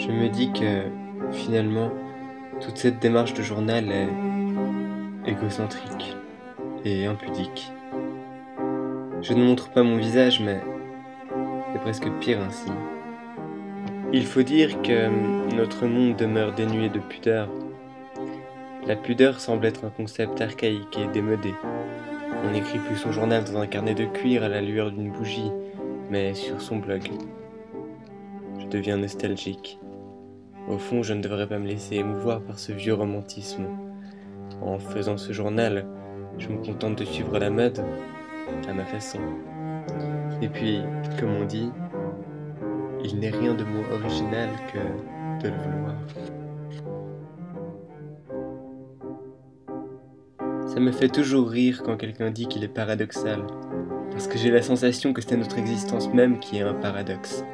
Je me dis que, finalement, toute cette démarche de journal est égocentrique et impudique. Je ne montre pas mon visage, mais c'est presque pire ainsi. Il faut dire que notre monde demeure dénué de pudeur. La pudeur semble être un concept archaïque et démodé. On n'écrit plus son journal dans un carnet de cuir à la lueur d'une bougie, mais sur son blog. Je deviens nostalgique. Au fond, je ne devrais pas me laisser émouvoir par ce vieux romantisme. En faisant ce journal, je me contente de suivre la mode, à ma façon. Et puis, comme on dit, il n'est rien de moins original que de le vouloir. Ça me fait toujours rire quand quelqu'un dit qu'il est paradoxal, parce que j'ai la sensation que c'est notre existence même qui est un paradoxe.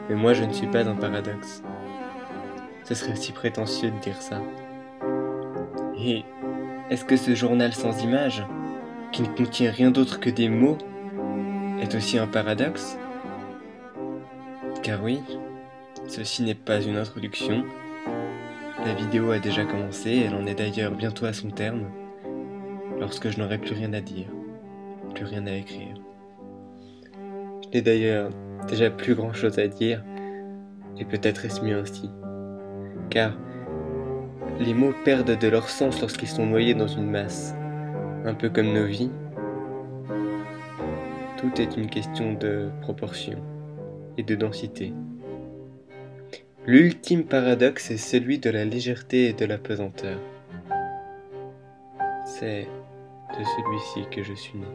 Mais moi, je ne suis pas un paradoxe. Ce serait si prétentieux de dire ça. Et est-ce que ce journal sans image, qui ne contient rien d'autre que des mots, est aussi un paradoxe? Car oui, ceci n'est pas une introduction. La vidéo a déjà commencé, elle en est d'ailleurs bientôt à son terme, lorsque je n'aurai plus rien à dire, plus rien à écrire. Je n'ai d'ailleurs déjà plus grand chose à dire, et peut-être est-ce mieux ainsi. Car les mots perdent de leur sens lorsqu'ils sont noyés dans une masse, un peu comme nos vies. Tout est une question de proportion et de densité. L'ultime paradoxe est celui de la légèreté et de la pesanteur. C'est de celui-ci que je suis né.